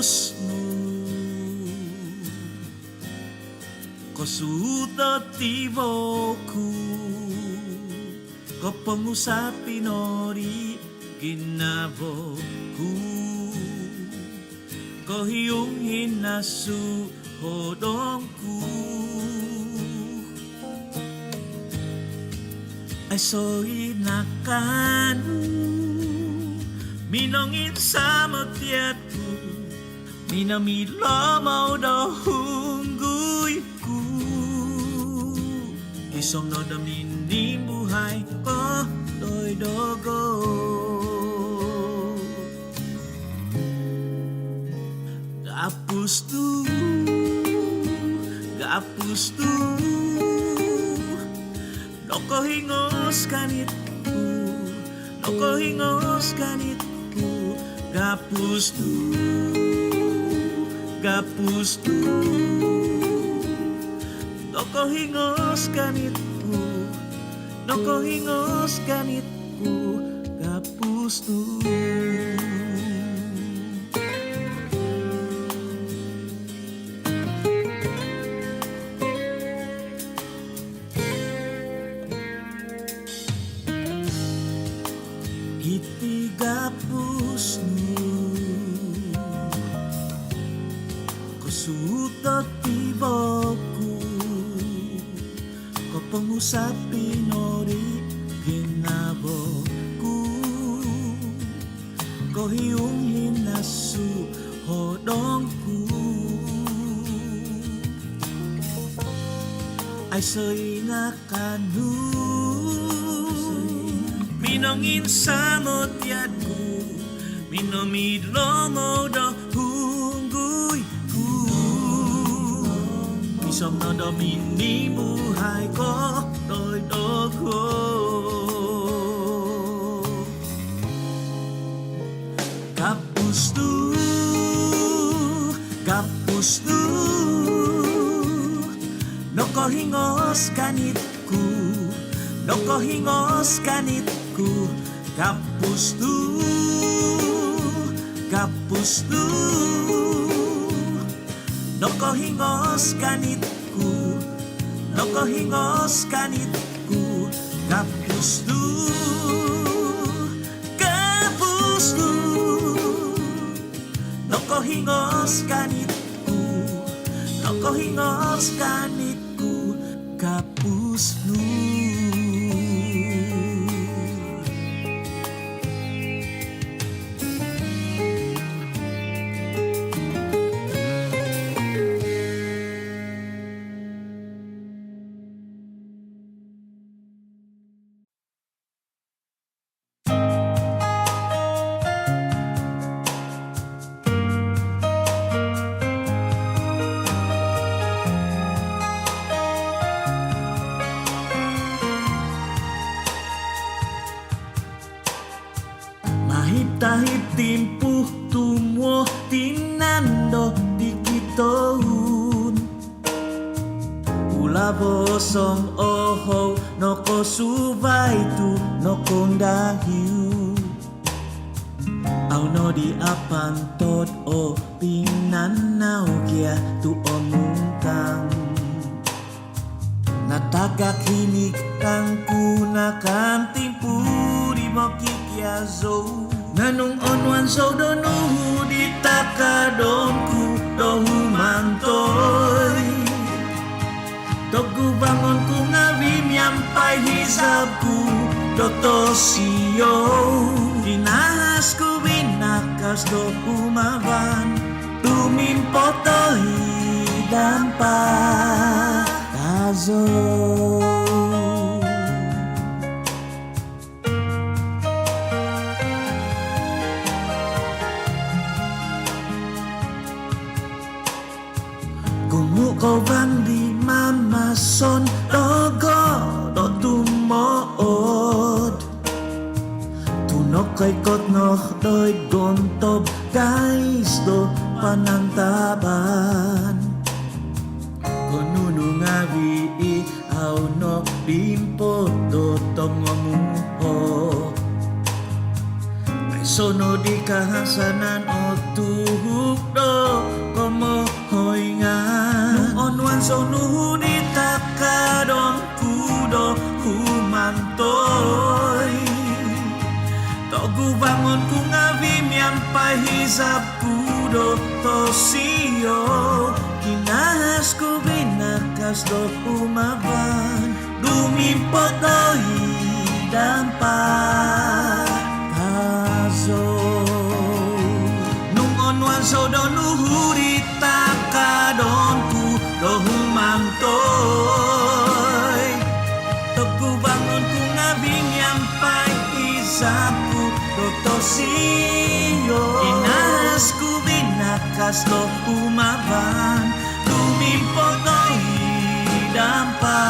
kapusnu kosuto tiboku ko pengusapi nori ginaboku ko hiyong hinasu hodongku ay soy nakanu minongin sa matiatku minamilomaw daw hungguyku isong no damini buhay ko doy dogo gapustu Noko hingos kanitku Noko hingos kanitku Gapustu Noko hingos kanitku Noko hingos kanitku Gapustu iti gapusnu kosuto tiboku ko pengusapi nori ginaboku ko hiyong hinasu hodongku ay soinakanu minongin sa motiatku minomilomo do hungguyku isong no domini buhay ko doy dogo gapustu noko hingos kanitku noko hingos kanitku gapustu noko hingos kanitku noko hingos kanitku gapustu noko hingos kanitku noko hingos kanitku gapustu Mahit-tahit timpuh tumuo tinando dikitoun Ula bosong oho noko subay tu nokong dahiu Au no di apantod o pinanaw kia tu omungkang Natagak hinig kang kunakan timpu di mokikya zo Nanong onwan so donuhu di takadonku dohu mantoy Togu bangon ku ngawi nyampai hisabku doto siyo Dinahas ku binakas do umaban Tumimpotohi dampak kazo Kau bang di mama son dogo do tumood Tunok kay kot nok doy gontob guys do panantaban Konunu ngawi i au no bimpo do tongomuho Ay sono di kahasanan o tuhuk do komo hoy nga nung onwan so nuhudi takadong kudo humantoy togu bangon ku ngavi mian pahisap kudo tosio kinahas ku binakas do umaban dumimpot doi dampak kaso nung onwan so do nuhuri takadonku do humantoy toku bangun ku ngabing yang pahisapku do tosio inahas ku binakas do umaban dumimpot doi dampak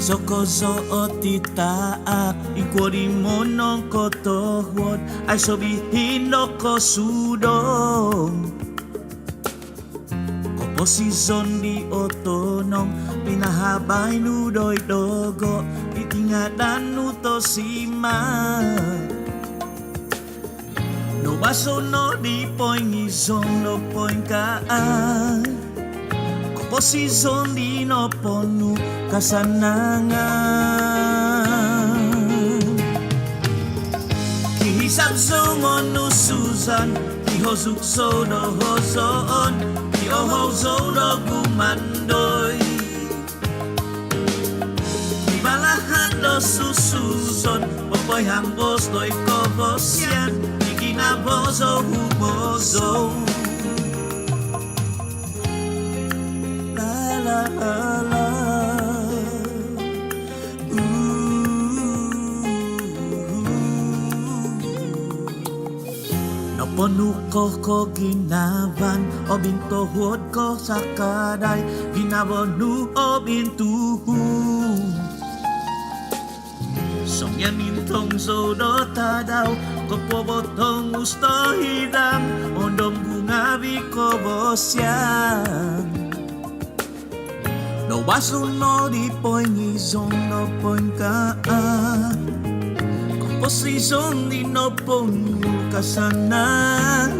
Sokoso otitaak ikwori monong kotohwot ay sobihin no kosudong Oposisyon di otonong pinahabay nudoy dogo itingadan nuto sima no baso no di poing isong no poing kaan Posisyon di no ponu kasanangan Kihisap so monu susan Kihosuk so do hozoon Kiyoho so do gumandoy Kibalahan do sususon Popoy hambos doy kobosyan Ikinabozo hubozo Ponuko ko ginaban o bintohod ko sa kaday ginabonu o bintuhu Songyan mintong sodota daw kopobotong gusto hidang ondom bungabi ko bosyan No waso no di poing isong no poing kaan Komposisyon di no poing kasanangan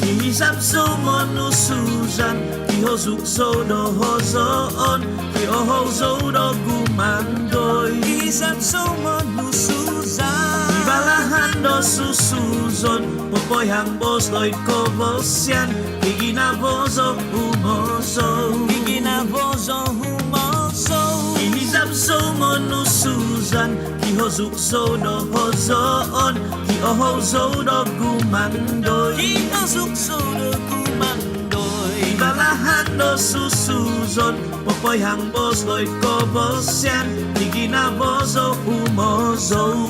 Kihisap so monu susan Kihosuk so do hozoon Kiyoho so do gumandoy Kihisap so monu susan Ibalahan do susuzon Popoy hambos doy kobosyan Iginabozo humoso Iginabozo humoso Kihisap so monu susan Kihosuk so do hozoon Kiyoho so do gumandoy Kihosuk so do gumandoy Ibalahan do susuzon Popoy hambos doy kobosyan Iginabozo humoso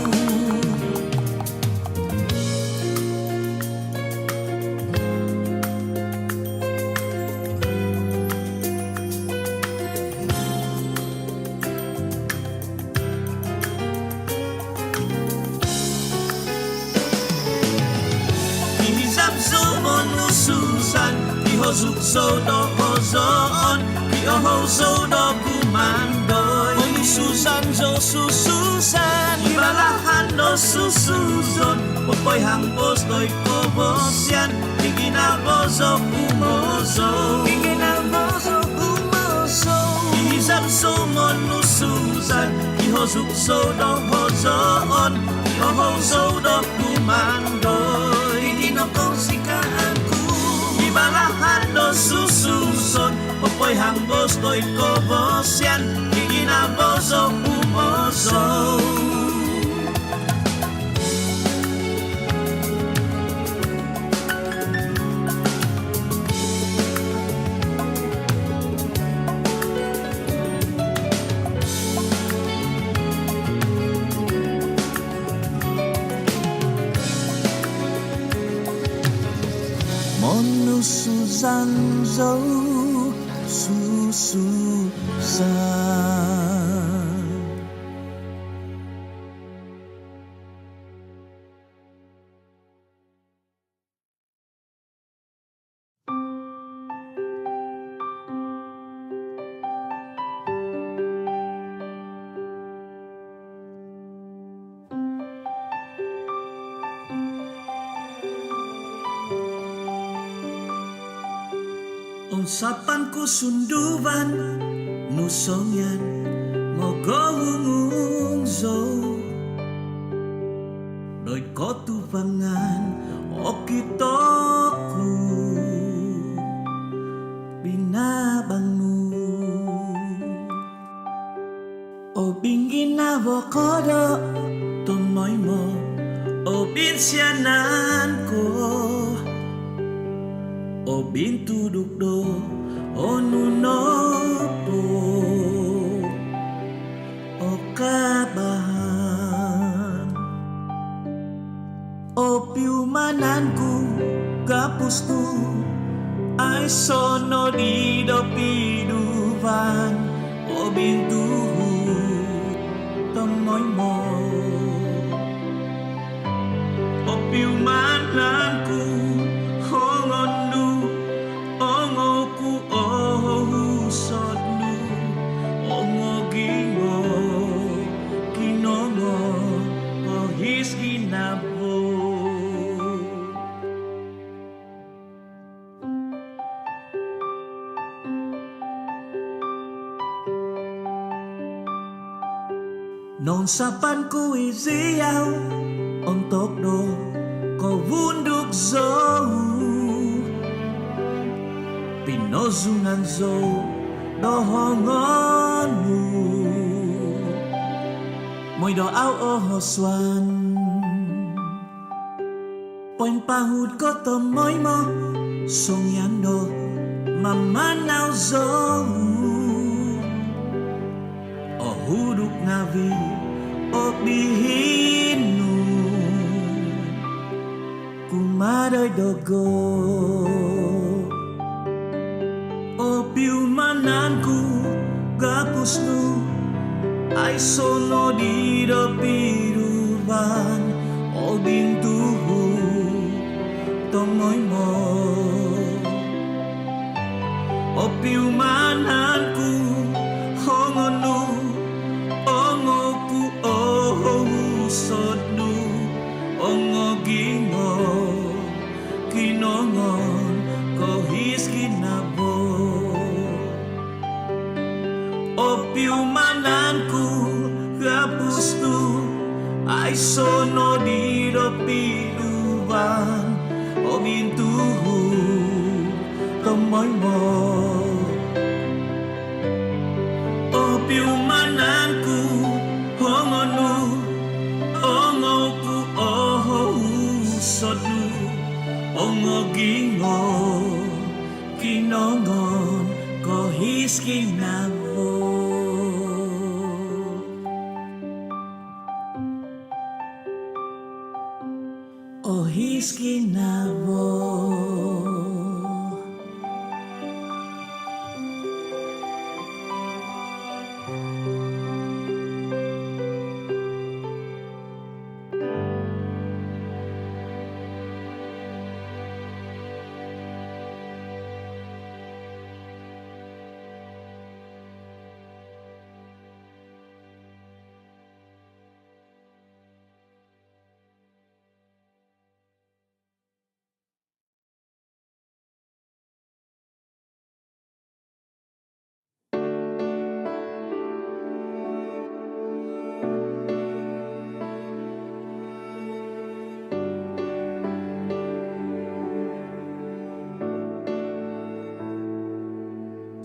Kihosuk so do hozoon Kiyoho so do gumandoy Susan so sususan Ibalahan do susuzon Popoy hambos doy kobosyan Iginabozo humoso Iginabozo humoso Kihisap so monu susan Kihosuk so do hozoon Kiyoho so do gumandoy Iginokong sikaanku Ibalahan do Poi hambos tôi ko bosian Iginabozo umozo Monu Suzan Zhou Suzan Usapanku sunduban nusongyan mogohungung zo Doi kotu pangan okitoku binabangnu O bingin avocado tunoy mo O binsianan ko O bintuduk do O nunopo O kabahan O piumananku kapustu Ay sono di do piduvan O bintuhu tomoy mo O piumananku hongondu ongoku ohusodnu ongogingo kinongo ohis ginabo Non sapanku iziyaw untuk do ko wunduk zo Pinozungan zo dohongonu Moy do au ohoswan Poin pahud ko tomoy mo Songyan do mamanaw zo O huduk navi o bihinu Kumaday dogo O piumananku gapusnu Ay sono di do piruvan O bintuhu tomoy mo O piumananku hongonu ongoku ohusodnu ongogingo kinongon kohis kinabo O piumananku gapustu Ay sono di do piduvan O bintuhu tomoy mo O piumananku hongonu ongoku ohusodnu ongogingo kinongon kohis kinabo Ohis kinabo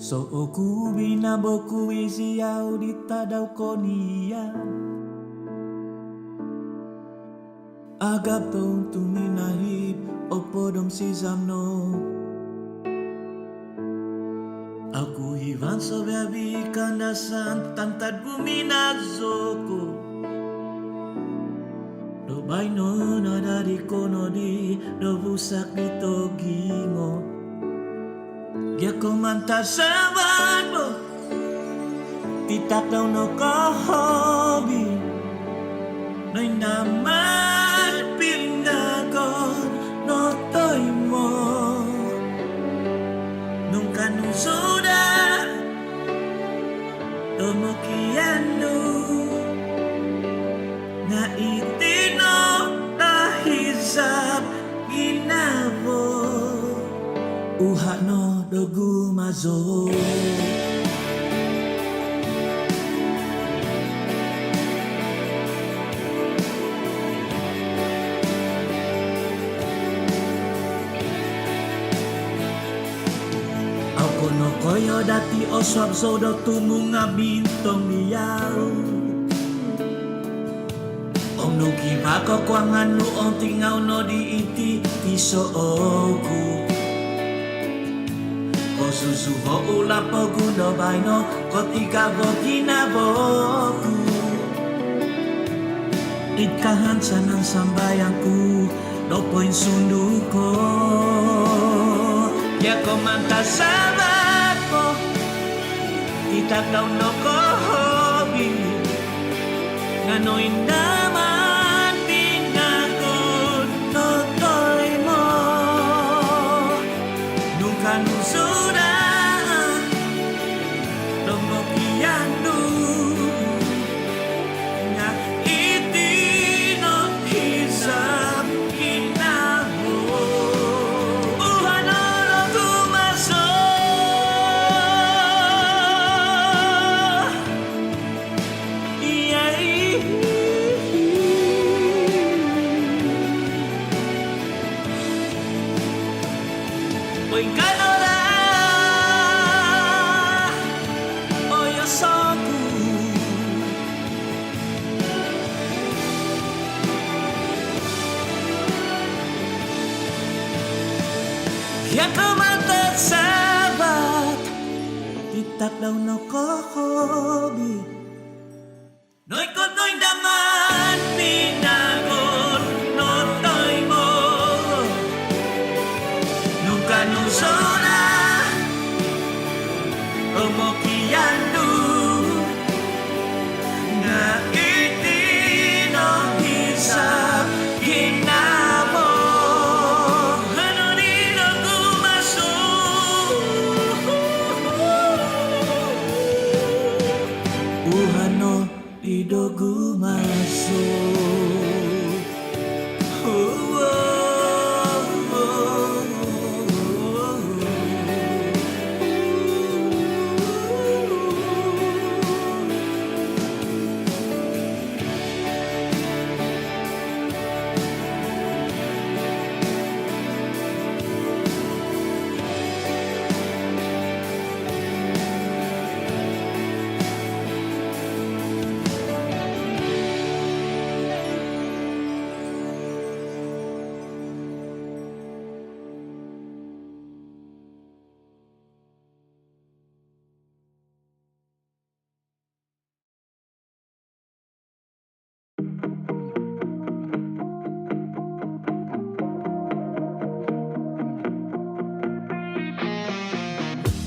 So oku binaboku isi au ditadaw konia Agap tong tuminahip opodom si zamno Aku hivan sobeabi kandasan tantad buminazoko Do baino nada di kono di do busak di togingo Gia komanta sabat mo Titak daw no kahobi Noy naman pinagon no toy mo Nung kanusuda Tomokianu Nga itino tahizap ginabo Uha no dogu mazo Ako no koyo dati oswab sodo tumunga bintong liyaw Om no kibako kwangan no on tingaw no di iti iso oku Susu ho ula pogundo baino kotika bokina boku Ikahan sanang sambayangku dopoin sunduko Ya komanta sabat mo Titak daw no kohobi Nganoy naman pinagod no toy mo Nung kanusura Tomokianu Nga itino hisap kinabo Uhano no kumaso Iyay Oy kanora Yang kemata sabat Titak daw no kohobi Noy kot noy daman pinagon no toy mo Nung kanusona Tomokianu Nga iti no hisap ginabo Uhano idogu maso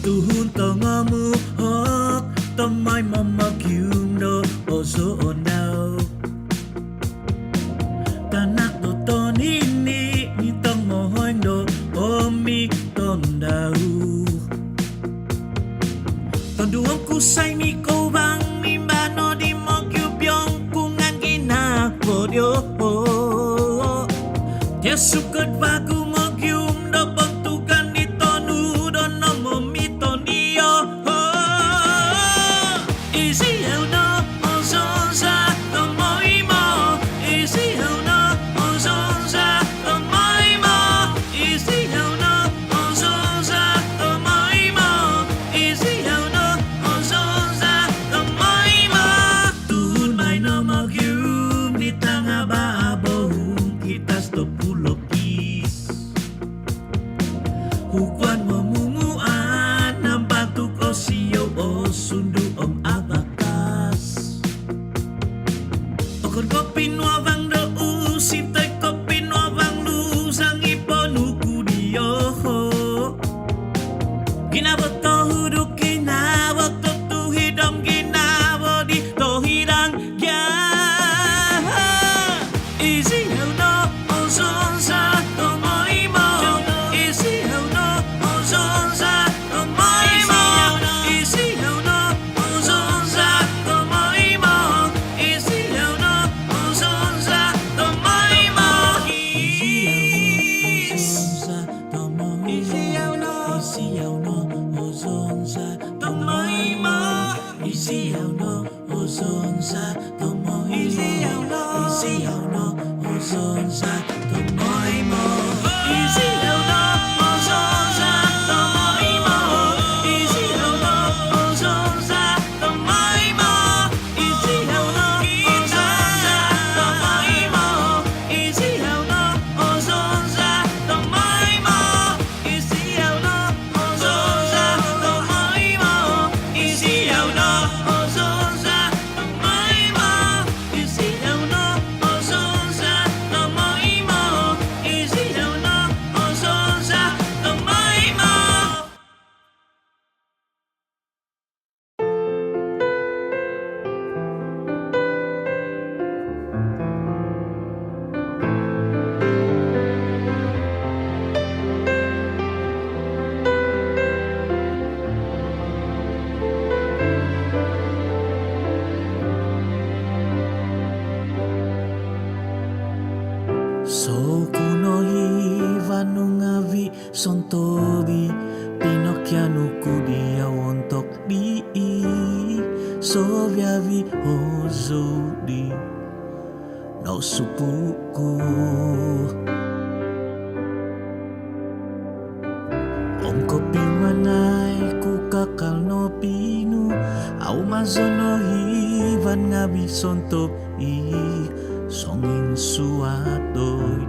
Tuhun tongamu hok Tomay mamagyundo Oso ondaw Tanak do tonini Nitong mohondo Omi tondaw Tonduang kusay mi kobang Mimbano di mogyubyong Kungan ginapodyo Dia sukot bagu mogyum Do bentukan di tonu Do nomo Easy Kon kopi nuavang do usitay kopi nuavang lusang iponuku diyoho Ginabot to huduk ginabot to tuhidom ginabot di tohidang gya Easy how no ozon sa tomoimo Easy how no ozon sa tomoimo Easy how no ozon sa tomoimo Easy how no ozon sa tomoimo Easy how no ozon sa tomoimo Easy how no ozon sa tomoimo Easy how no ozon sa tomoimo Easy how no ozon sa tomoimo Easy how no ozon sa tomoimo Easy how no ozon sa tomoimo Easy how no ozon sa tomoimo Easy how no ozon sa tomoimo Easy how no ozon sa tomoimo Easy how no ozon sa tomoimo Easy how no ozon sa tomoimo So kuno hivanu ngavi sontobi Pinocchiano kudia wontok di So viavi hozodi No supuku Om kopi manay ku kakal no pinu Au mazono hivan ngabi sontop Songin suatoy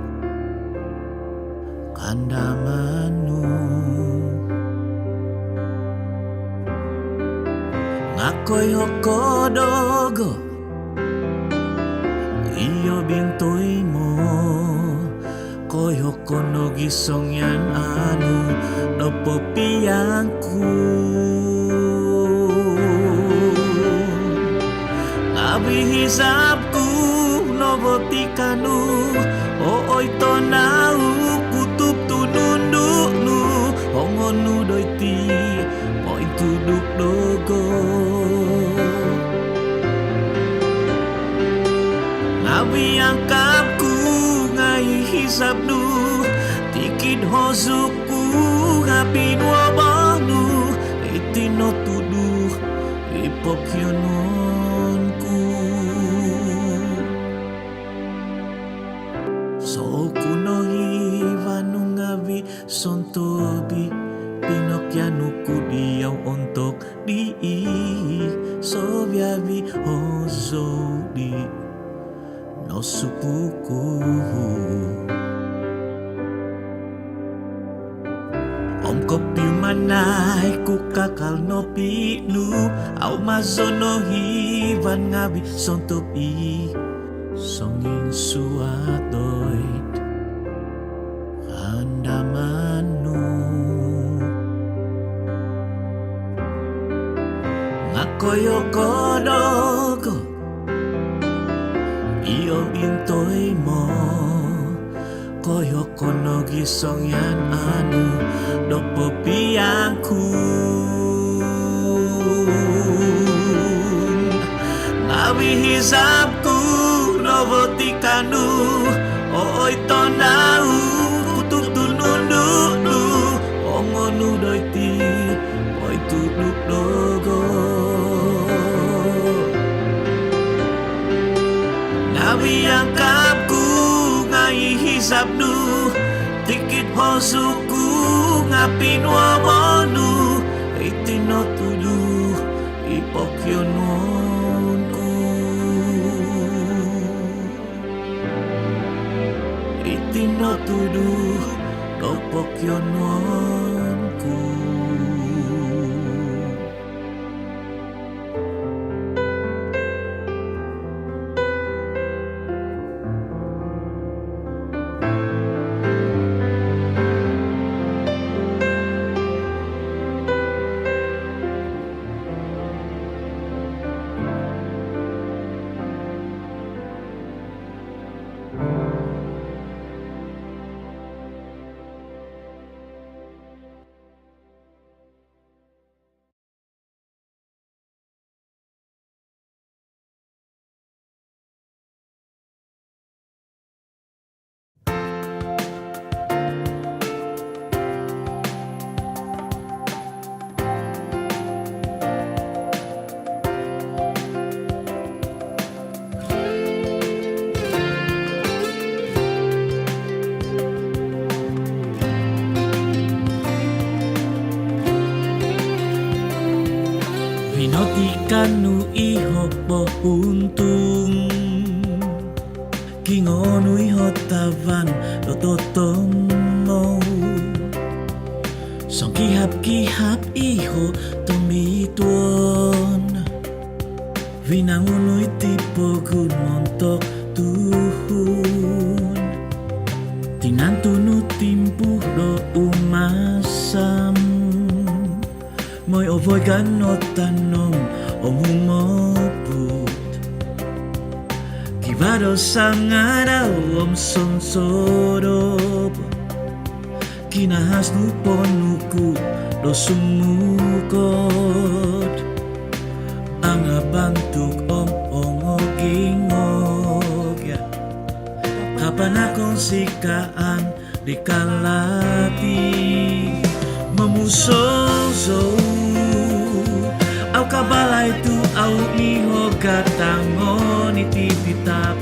kandamanu Ngakoy hokodogo Iyo bintoy mo Koy hokono gisong yan anu Dopopiyangku Ngabi hisapku Nobotikanu Ooy tonau Kutub tunundu nu Hongonu doiti Poin tuduk dogo Nabi angkapku Ngai hisap nu Tikid hozuku Ngapi nuabanu Itino tuduh Ipokiononku So kuno hivanu ngavi sontobi Pinocchiano kudiaw ontok di So viavi hozodi No supuku Om kopi manay ku kakal no pinu Au mazono hivan ngavi sontobi Songin suatoit kandamanu Ngakoyo kodogo Iyo bintoy mo Koyo kono gisong yan anu Dopopiyangku Ngawi hisapku Nobotikanu Ooy tonau Kutub tunundu Ongonu doiti Poy tuduk dogo Ngawi angkapku Ngai hisapnu Tikit hosuku Ngapi nuabonu Itino tuduh Ipokiononku Itino tuduh Dopokiononku po untung kingonui hotavan do totomo song kihap iho tomituon vinangunui tipo gun montok tuhun tinantunu timpuh do umasam moy ovoy ganot tanong om humoput kivado sang araw om sonsorob kinahas nuponuku do sumukot ang abantuk om ongogingog kapan akong sikaan di kalati memusoso au kabalay tu au miho katangon itipitap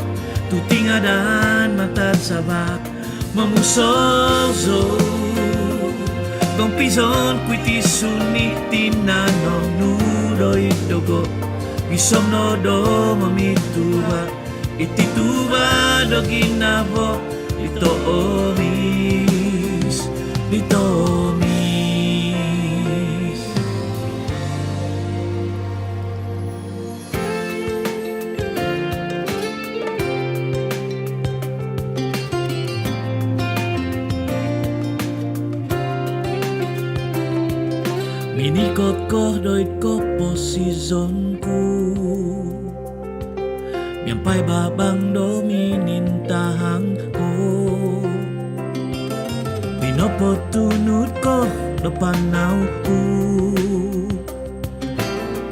tu tingadan mata sabak memusoso kong pison kuiti suni tinanong nudoy dogo isom no do mamituba itituba do ginabo ito omis minikot ko doit ko posisonku Yampay babang dominintahang ko Pinopotunod ko do panawku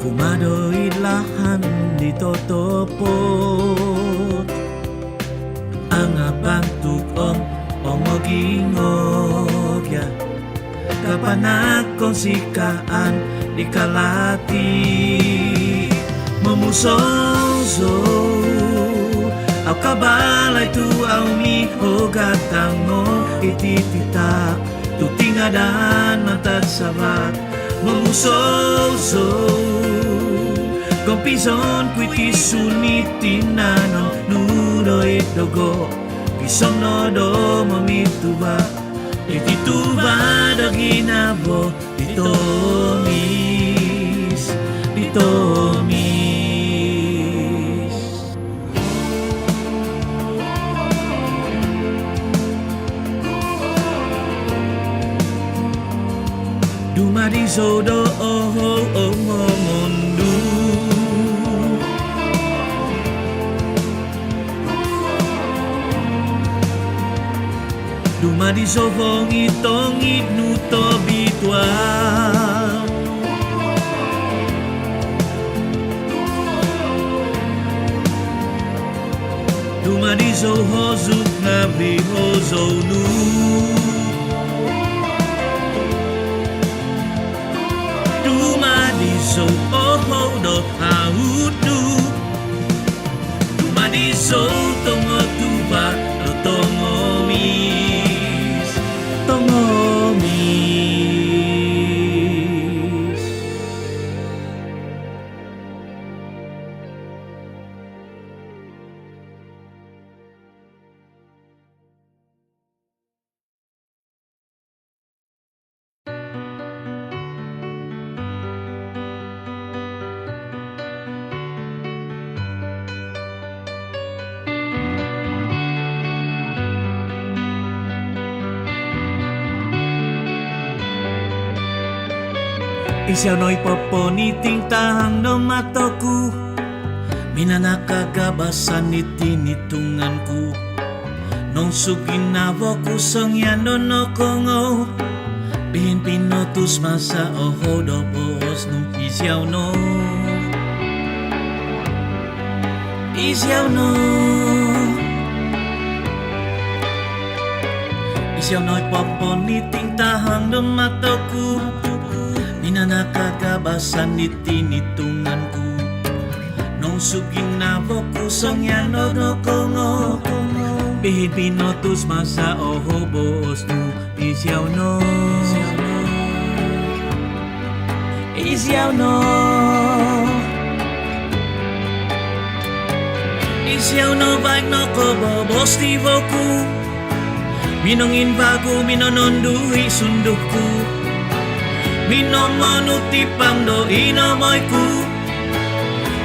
Kumadoy lahan dito topot Ang abantuk omogingog Kapan akong sikaan di kalati Memusoso Au kabalay tu au miho gatango itititak Tu tingadan mata sabat Memusoso Kompison kuiti sunitin nanon nudoy dogo Kisong no do mamituba Itituba do ginabo ditomis Dumadiso do mondu Dumadiso fong itong itnuto bitwa Dumadiso hozuk nabi hozonu Dumadiso oho do haudu Dumadiso tongo tuba do tongomi Isyaw no'y poponiting tahang no matoku Minanakagabasan itinitunganku Nung suginawo kusong yano no kongo Bihin pinotus masa oho do boos nung isyaw no Isyaw no'y poponiting tahang no matoku Minanakagabasan itinitunganku Nung suginawo kusong yano no kongo Bihin pinotus masa oho boos nu isyaw no Isiaw no baik no kobobos di boku Minongin bagu minononduhi sunduku Minomonutipang do inamoyku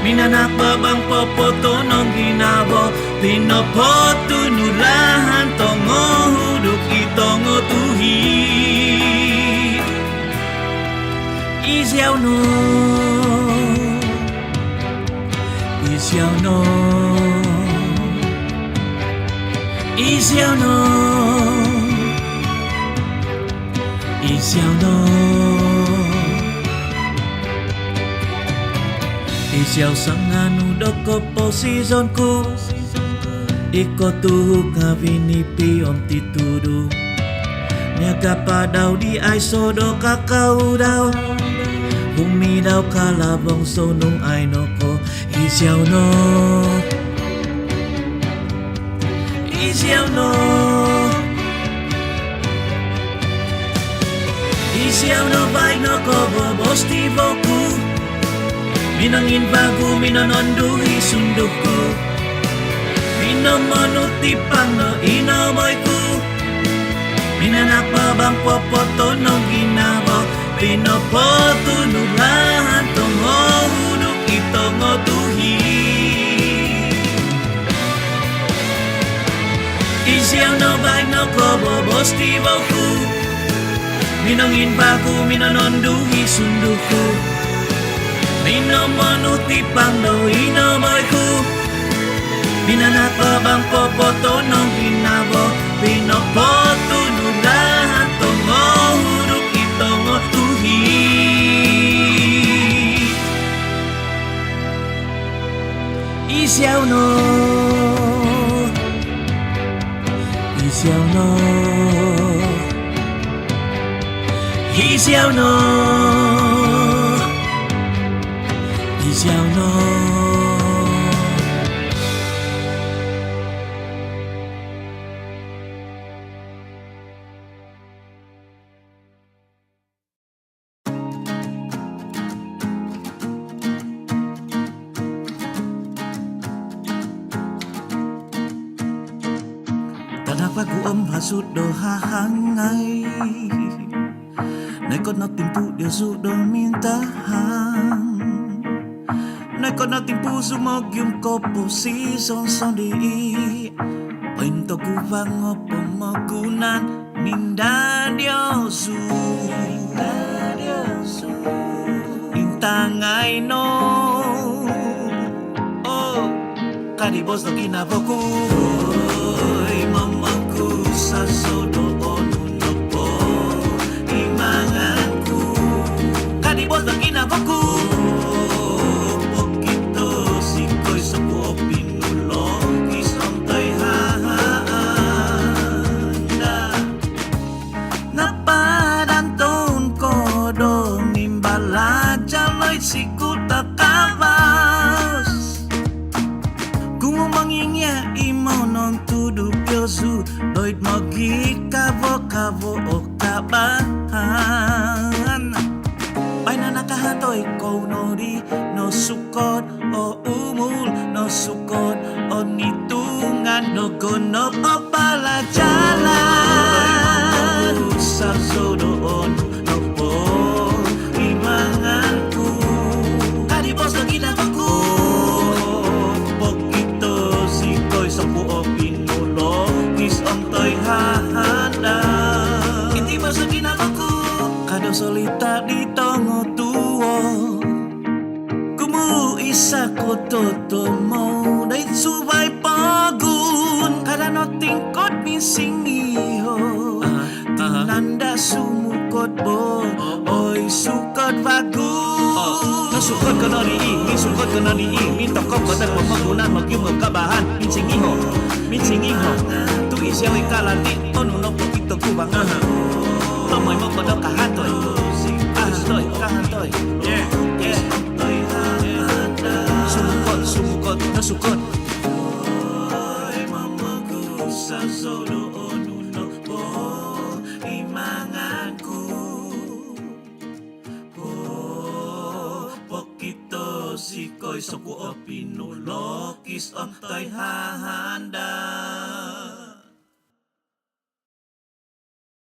Minanak babang popoto nong ginabo Pinopoto nulahan tongo huduk itongo tuhi Isiaw no Isiaw no Isiaw no Isiaw no Isiaw sanganu doko posisonku Iko tuhuk ngavinipi om titudu Niaga padau di aisodo kakau dau Bumi dau kalabong sonung ainoko Isiaw no Isiaw no Isiaw no baik no kobobos di boku Minangin bagu minononduhi sunduku Minomonutipang no inamoyku Minanak babang popoto no ginabo Pinopoto nulahan tongo huduk itongo tuhi Isiaw no baik no kobobos di boku Minangin bagu minononduhi sunduku Minomonutipang no inamoyku Minanak babang popoto no ginabo Pinopoto nulahan tongo huduk itongo tuhi Isiaw no Isiaw no Isiaw no Isiaw no Tanapa ku om hasut do hahangai Nay con nó tìm phụ điều dụ đôi minta hang Nay con nó tìm phụ dù mò kiếm có bộ xí son son đi Bên tàu cụ vang ngọt bộ mò cụ nan Mình đã điều dù Inta ngai no Oh Kadi bos do kinavoku Oi mamaku sa sodo Bos ng kinavoku Pokito sikoy sa buo pinulo Isang tay hahanda Napadanton ko do Mimbala Jalay sikuta kabas Kung umangingya imo non tuduk yosu Doit mogi kavo o kabahan Ay na nakahatoy ko nori no sukot o umul no sukot o nitungan no gono o palajalan Usap so doon no po imanganku Kadi bos na ginagawa Pokito sikoy sa buo pinulo Isang to'y hahanda Hindi bos na ginagawa Kado solita dito tuo Kumu isa ko toto mo Dahil subay pagun Kada no tingkot mising iho Tinanda sumukot bo Oy sukot bagun Nasukot ka na ni sukot ka na ni Mitokop ka na pamagunan Magyong magkabahan Minsing iho Tu isyaw ikalati Ono no pokito kubang Tomoy mo kodok kahatoy Kahantoy Yeah Sumukot Nasukot Oy mamaku sa solo onuno po Imanganku Po Pokito sikoy sa kuo pinulokis ang tay hahanda.